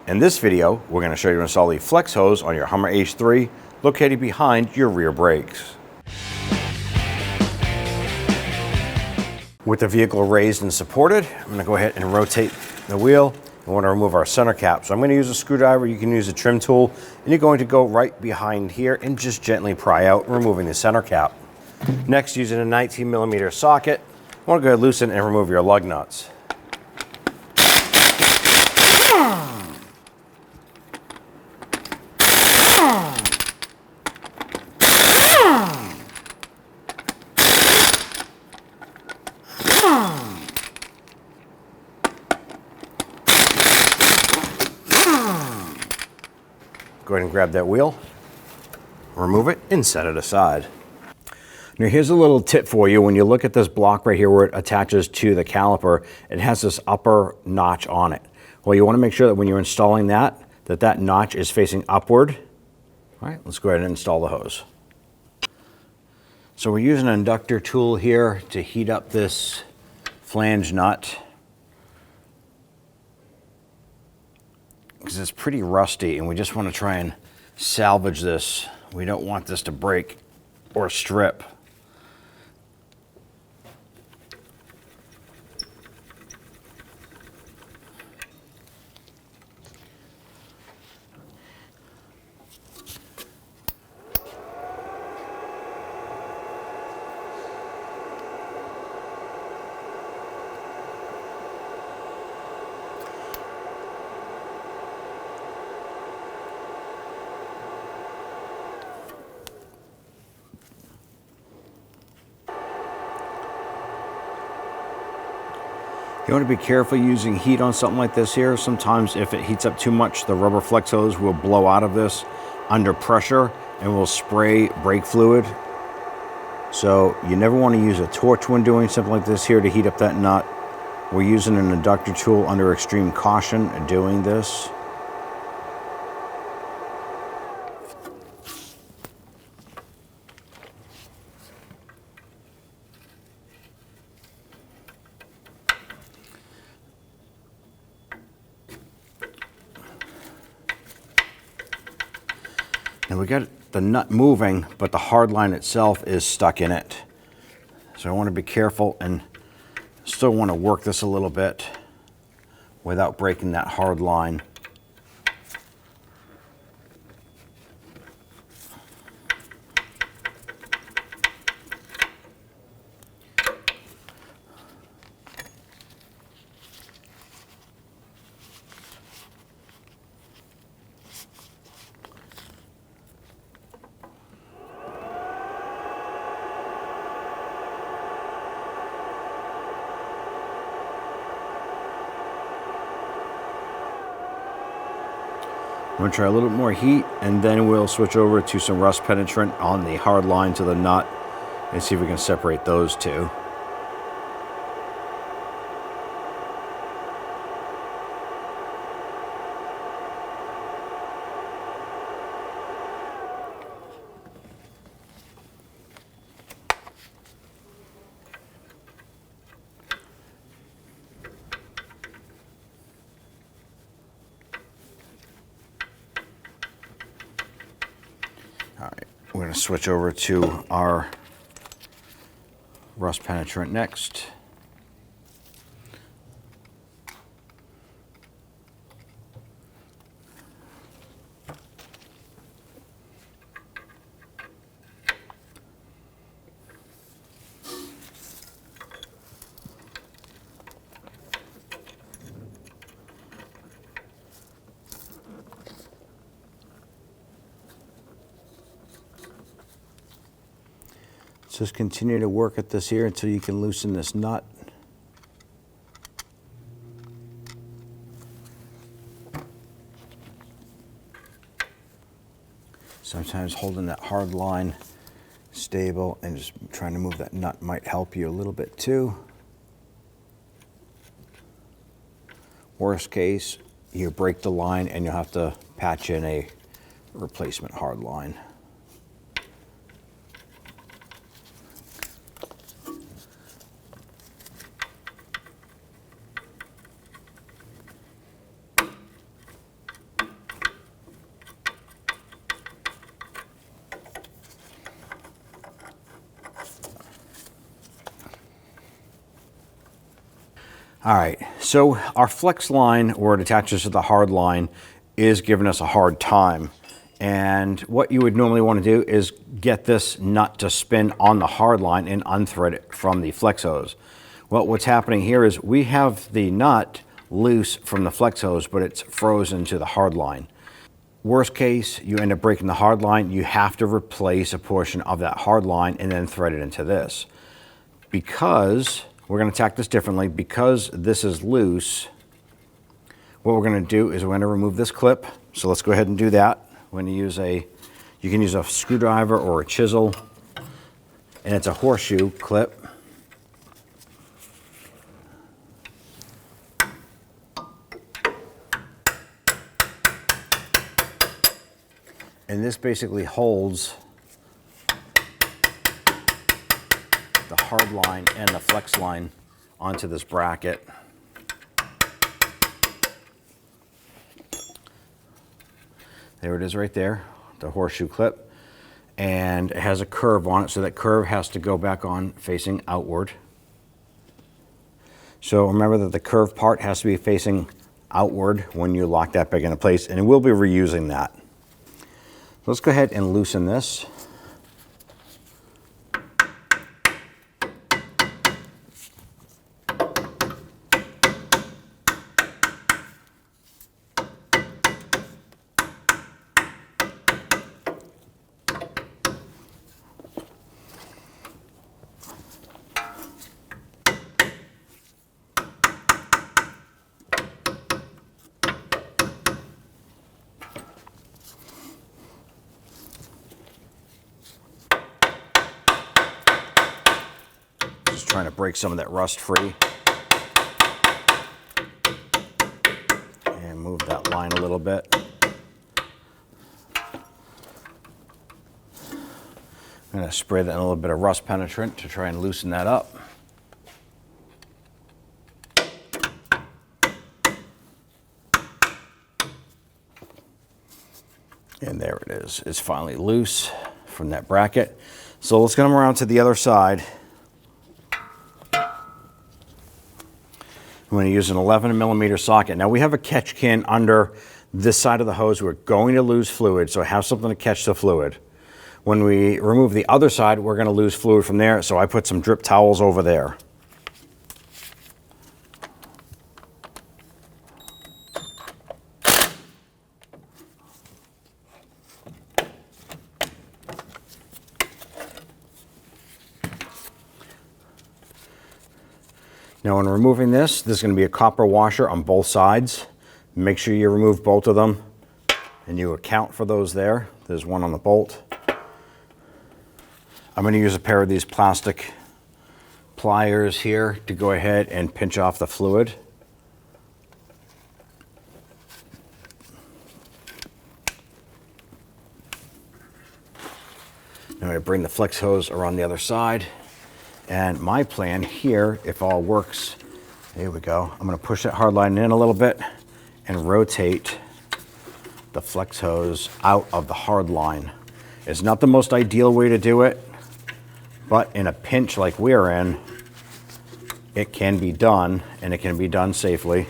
In this video, we're going to show you how to install the flex hose on your Hummer H3 located behind your rear brakes. With the vehicle raised and supported, I'm going to go ahead and rotate the wheel. I want to remove our center cap. So I'm going to use a screwdriver. You can use a trim tool, and you're going to go right behind here and just gently pry out, removing the center cap. Next, using a 19mm socket, I want to go loosen and remove your lug nuts. Go ahead and grab that wheel, remove it, and set it aside. Now here's a little tip for you. When you look at this block right here where it attaches to the caliper, it has this upper notch on it. Well, you want to make sure that when you're installing that notch is facing upward. All right, let's go ahead and install the hose. So we're using an inductor tool here to heat up this flange nut, because it's pretty rusty and we just want to try and salvage this. We don't want this to break or strip. You want to be careful using heat on something like this here. Sometimes if it heats up too much, the rubber flex hose will blow out of this under pressure and will spray brake fluid. So you never want to use a torch when doing something like this here to heat up that nut. We're using an inductor tool under extreme caution doing this. And we got the nut moving, but the hard line itself is stuck in it. So I want to be careful and still want to work this a little bit without breaking that hard line. I'm going to try a little bit more heat, and then we'll switch over to some rust penetrant on the hard line to the nut and see if we can separate those two. All right, we're going to switch over to our rust penetrant next. Just continue to work at this here until you can loosen this nut. Sometimes holding that hard line stable and just trying to move that nut might help you a little bit too. Worst case, you break the line and you'll have to patch in a replacement hard line. All right, so our flex line, where it attaches to the hard line, is giving us a hard time. And what you would normally want to do is get this nut to spin on the hard line and unthread it from the flex hose. Well, what's happening here is we have the nut loose from the flex hose, but it's frozen to the hard line. Worst case, you end up breaking the hard line. You have to replace a portion of that hard line and then thread it into this. Because we're going to tack this differently, because this is loose, what we're going to do is we're going to remove this clip. So let's go ahead and do that. We're going to use you can use a screwdriver or a chisel, and it's a horseshoe clip. And this basically holds the hard line and the flex line onto this bracket. There it is right there, the horseshoe clip. And it has a curve on it, so that curve has to go back on facing outward. So remember that the curved part has to be facing outward when you lock that back into place, and we'll be reusing that. Let's go ahead and loosen this. Just trying to break some of that rust free. And move that line a little bit. I'm going to spray that in a little bit of rust penetrant to try and loosen that up. And there it is. It's finally loose from that bracket. So let's come around to the other side. I'm going to use an 11mm socket. Now we have a catch can under this side of the hose. We're going to lose fluid, so have something to catch the fluid. When we remove the other side, we're going to lose fluid from there, so I put some drip towels over there. Now when removing this, there's going to be a copper washer on both sides. Make sure you remove both of them and you account for those there. There's one on the bolt. I'm going to use a pair of these plastic pliers here to go ahead and pinch off the fluid. Now I'm going to bring the flex hose around the other side. And my plan here, if all works, there we go. I'm going to push that hard line in a little bit and rotate the flex hose out of the hard line. It's not the most ideal way to do it, but in a pinch like we're in, it can be done, and it can be done safely.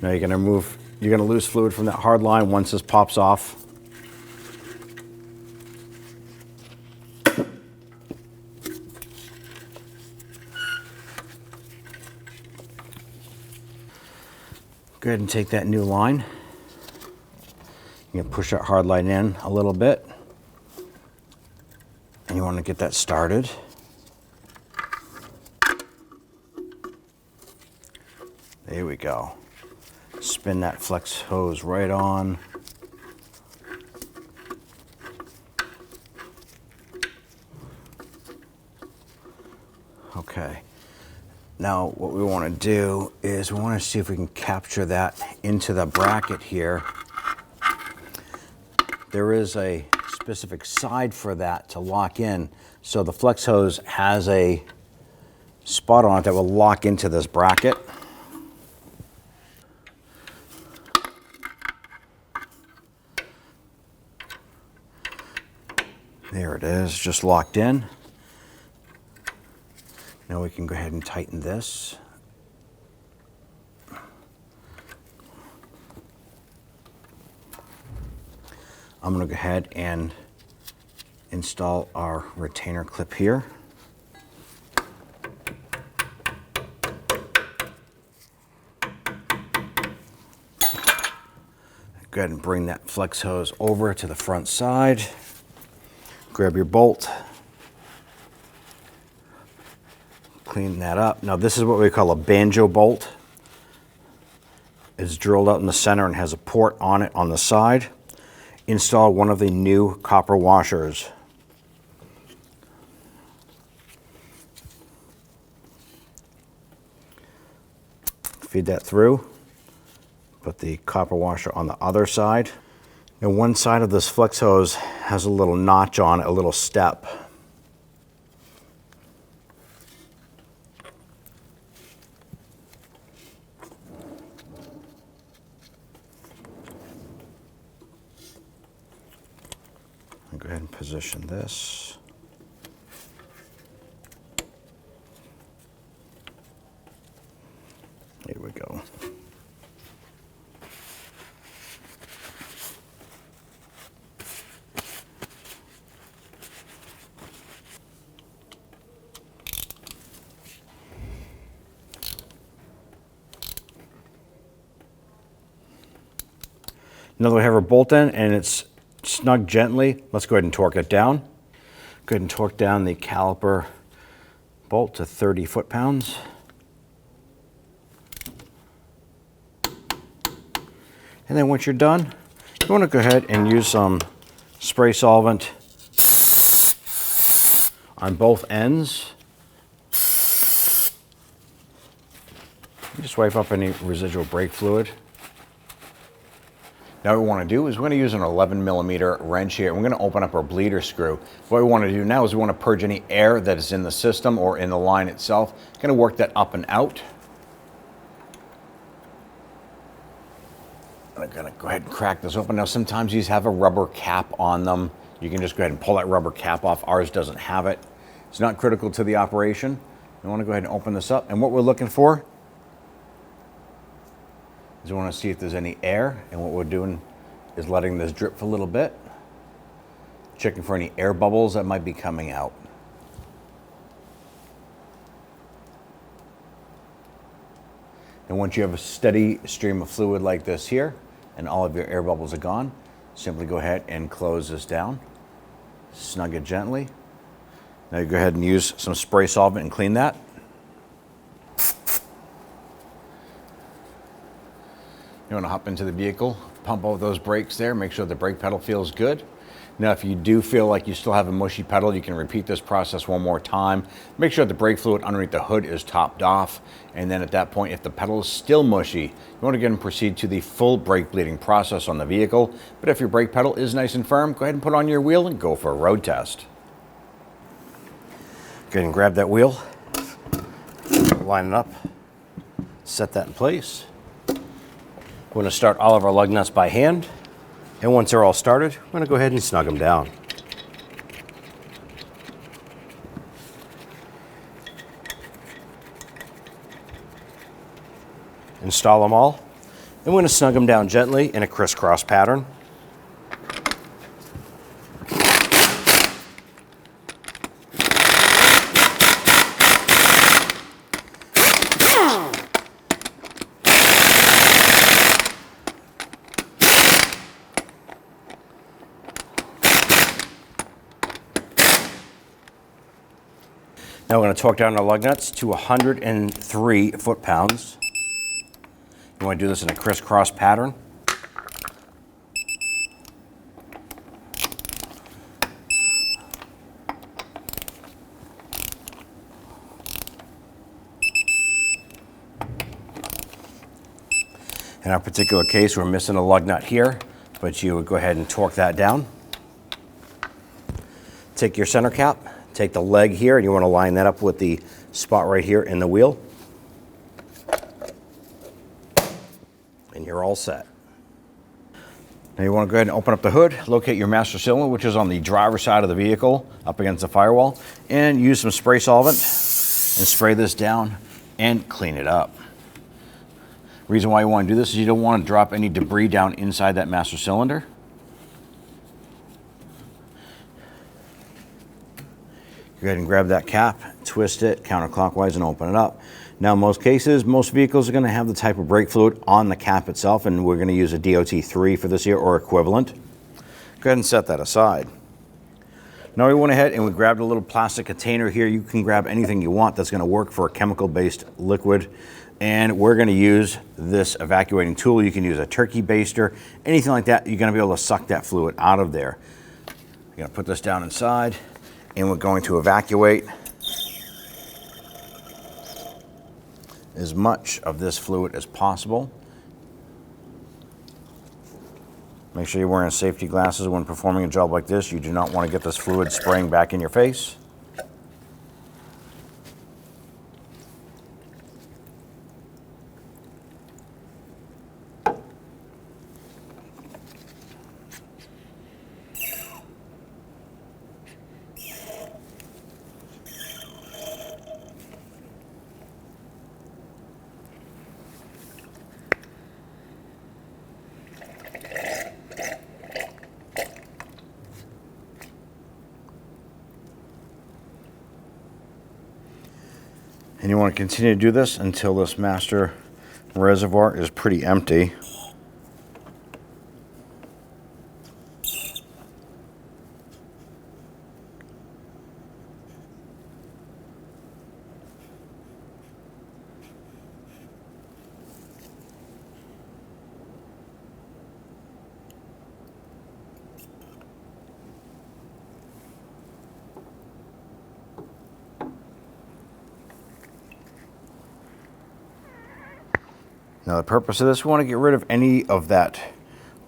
Now you're going to lose fluid from that hard line once this pops off. Go ahead and take that new line. You can push that hard line in a little bit. And you want to get that started. There we go. Spin that flex hose right on. Okay. Now what we want to do is we want to see if we can capture that into the bracket here. There is a specific side for that to lock in. So the flex hose has a spot on it that will lock into this bracket. There it is, just locked in. Now we can go ahead and tighten this I'm going to go ahead and install our retainer clip here. Go ahead and bring that flex hose over to the front side. Grab your bolt. Clean that up. Now this is what we call a banjo bolt. It's drilled out in the center and has a port on it on the side. Install one of the new copper washers. Feed that through. Put the copper washer on the other side. Now one side of this flex hose has a little notch on it, a little step. I'll go ahead and position this. Here we go. Now that we have our bolt in and it's snug gently, let's go ahead and torque it down. Go ahead and torque down the caliper bolt to 30 foot-pounds. And then once you're done, you want to go ahead and use some spray solvent on both ends. Just wipe up any residual brake fluid. Now what we want to do is we're going to use an 11mm wrench here. We're going to open up our bleeder screw. What we want to do now is we want to purge any air that is in the system or in the line itself. Going to work that up and out. I'm going to go ahead and crack this open. Now sometimes these have a rubber cap on them. You can just go ahead and pull that rubber cap off. Ours doesn't have it. It's not critical to the operation. We want to go ahead and open this up. And what we're looking for is we want to see if there's any air, and what we're doing is letting this drip for a little bit, checking for any air bubbles that might be coming out. And once you have a steady stream of fluid like this here, and all of your air bubbles are gone, simply go ahead and close this down, snug it gently. Now you go ahead and use some spray solvent and clean that. You want to hop into the vehicle, pump out those brakes there, make sure the brake pedal feels good. Now if you do feel like you still have a mushy pedal, you can repeat this process one more time. Make sure the brake fluid underneath the hood is topped off, and then at that point, if the pedal is still mushy, you want to go ahead and proceed to the full brake bleeding process on the vehicle. But if your brake pedal is nice and firm, go ahead and put on your wheel and go for a road test. Go ahead and grab that wheel, line it up, set that in place. We're going to start all of our lug nuts by hand, and once they're all started, we're going to go ahead and snug them down. Install them all, and we're going to snug them down gently in a crisscross pattern. Now we're going to torque down our lug nuts to 103 foot-pounds. You want to do this in a crisscross pattern. In our particular case, we're missing a lug nut here, but you would go ahead and torque that down. Take your center cap. Take the leg here, and you want to line that up with the spot right here in the wheel. And you're all set. Now you want to go ahead and open up the hood, locate your master cylinder, which is on the driver's side of the vehicle, up against the firewall, and use some spray solvent and spray this down and clean it up. Reason why you want to do this is you don't want to drop any debris down inside that master cylinder. Go ahead and grab that cap, twist it counterclockwise and open it up. Now, in most cases, most vehicles are going to have the type of brake fluid on the cap itself, and we're going to use a DOT3 for this here or equivalent. Go ahead and set that aside. Now we went ahead and we grabbed a little plastic container here. You can grab anything you want that's going to work for a chemical-based liquid. And we're going to use this evacuating tool. You can use a turkey baster, anything like that. You're going to be able to suck that fluid out of there. You're going to put this down inside, and we're going to evacuate as much of this fluid as possible. Make sure you're wearing safety glasses when performing a job like this. You do not want to get this fluid spraying back in your face. And you want to continue to do this until this master reservoir is pretty empty. Now the purpose of this, we want to get rid of any of that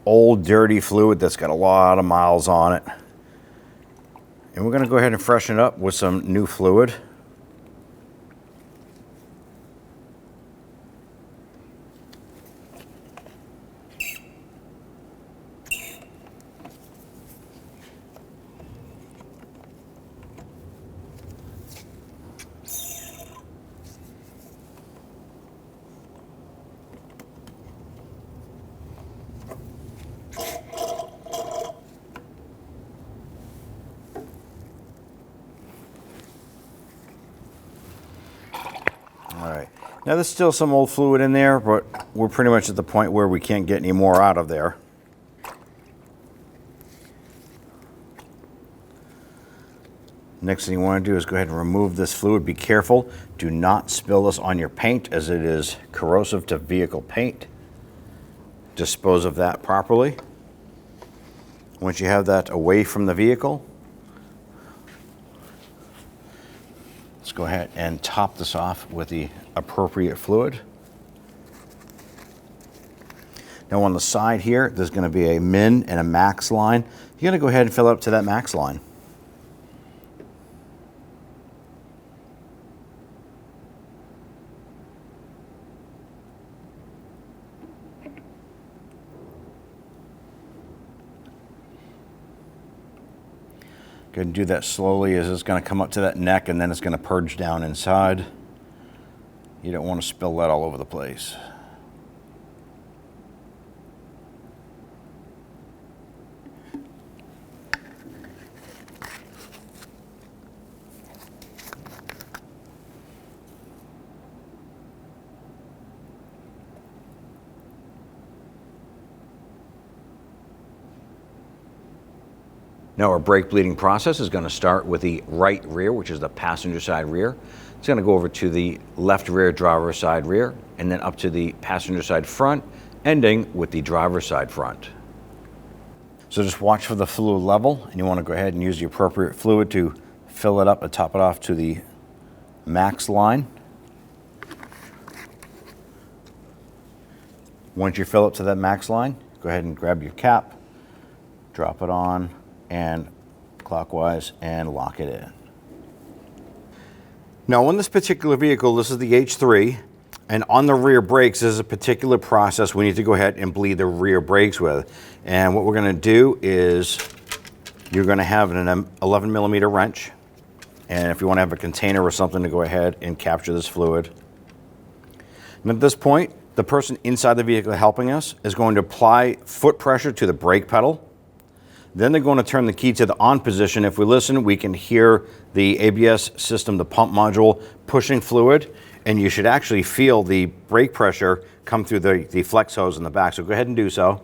old dirty fluid that's got a lot of miles on it. And we're going to go ahead and freshen it up with some new fluid. All right, now there's still some old fluid in there, but we're pretty much at the point where we can't get any more out of there. Next thing you want to do is go ahead and remove this fluid. Be careful, do not spill this on your paint as it is corrosive to vehicle paint. Dispose of that properly. Once you have that away from the vehicle, let's go ahead and top this off with the appropriate fluid. Now on the side here, there's going to be a min and a max line. You're going to go ahead and fill up to that max line. Go ahead and do that slowly as it's going to come up to that neck and then it's going to purge down inside. You don't want to spill that all over the place. Now our brake bleeding process is going to start with the right rear, which is the passenger side rear. It's going to go over to the left rear driver's side rear, and then up to the passenger side front, ending with the driver's side front. So just watch for the fluid level, and you want to go ahead and use the appropriate fluid to fill it up and top it off to the max line. Once you fill it to that max line, go ahead and grab your cap, drop it on, and clockwise and lock it in. Now on this particular vehicle, this is the H3, and on the rear brakes, there's a particular process we need to go ahead and bleed the rear brakes with. And what we're going to do is you're going to have an 11 millimeter wrench, and if you want to have a container or something to go ahead and capture this fluid. And at this point, the person inside the vehicle helping us is going to apply foot pressure to the brake pedal. Then they're going to turn the key to the on position. If we listen, we can hear the ABS system, the pump module, pushing fluid, and you should actually feel the brake pressure come through the flex hose in the back. So go ahead and do so.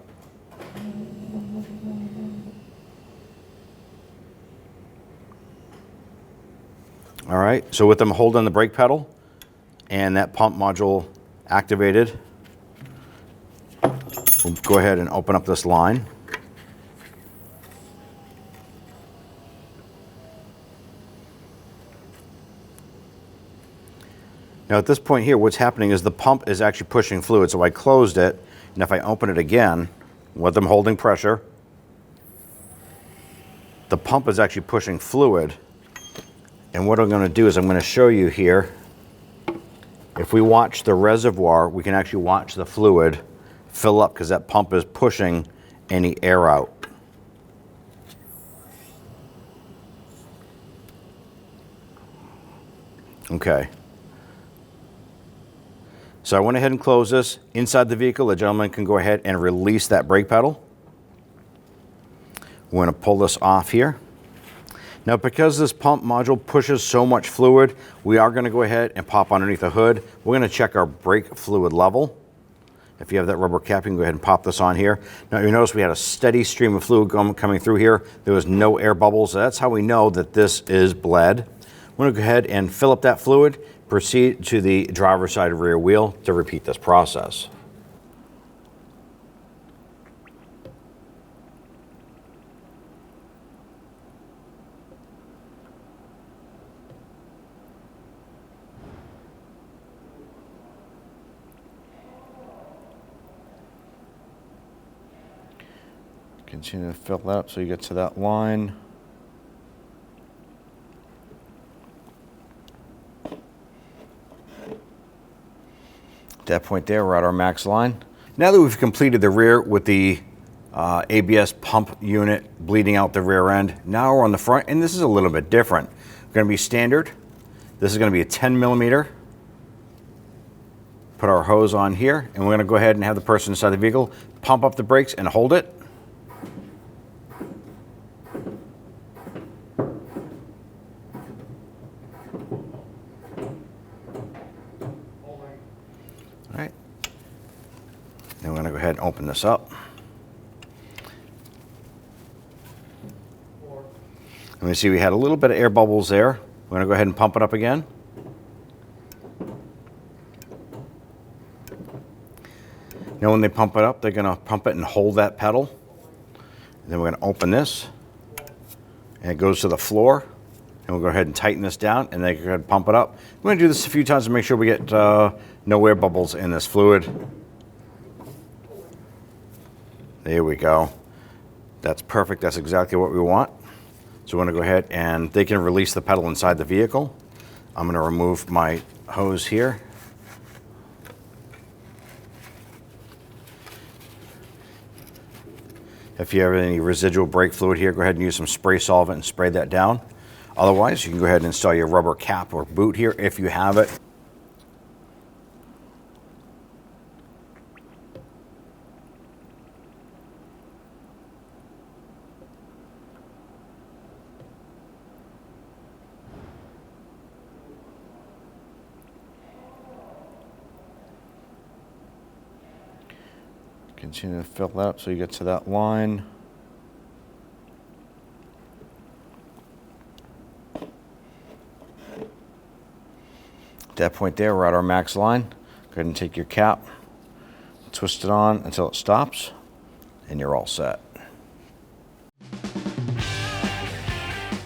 All right, so with them holding the brake pedal and that pump module activated, we'll go ahead and open up this line. Now at this point here, what's happening is the pump is actually pushing fluid. So I closed it, and if I open it again, with them holding pressure, the pump is actually pushing fluid. And what I'm going to do is I'm going to show you here, if we watch the reservoir, we can actually watch the fluid fill up because that pump is pushing any air out. Okay. So I went ahead and closed this. Inside the vehicle, the gentleman can go ahead and release that brake pedal. We're going to pull this off here. Now, because this pump module pushes so much fluid, we are going to go ahead and pop underneath the hood. We're going to check our brake fluid level. If you have that rubber cap, you can go ahead and pop this on here. Now, you notice we had a steady stream of fluid coming through here. There was no air bubbles. So that's how we know that this is bled. We're going to go ahead and fill up that fluid, proceed to the driver's side rear wheel to repeat this process. Continue to fill that up so you get to that line. At that point there, we're at our max line. Now that we've completed the rear with the ABS pump unit bleeding out the rear end, now we're on the front, and this is a little bit different. We're going to be standard. This is going to be a 10 millimeter. Put our hose on here, and we're going to go ahead and have the person inside the vehicle pump up the brakes and hold it. All right. Then we're going to go ahead and open this up. And we see we had a little bit of air bubbles there. We're going to go ahead and pump it up again. Now when they pump it up, they're going to pump it and hold that pedal. And then we're going to open this, and it goes to the floor. And we'll go ahead and tighten this down, and then go ahead and pump it up. We're going to do this a few times to make sure we get no air bubbles in this fluid. There we go. That's perfect. That's exactly what we want. So we're going to go ahead, and they can release the pedal inside the vehicle. I'm going to remove my hose here. If you have any residual brake fluid here, go ahead and use some spray solvent and spray that down. Otherwise, you can go ahead and install your rubber cap or boot here if you have it. Continue to fill that up so you get to that line. At that point there, we're at our max line. Go ahead and take your cap, twist it on until it stops, and you're all set.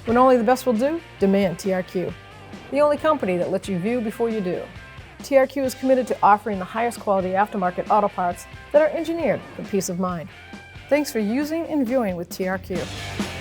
When only the best will do, demand TRQ. The only company that lets you view before you do. TRQ is committed to offering the highest quality aftermarket auto parts that are engineered for peace of mind. Thanks for using and viewing with TRQ.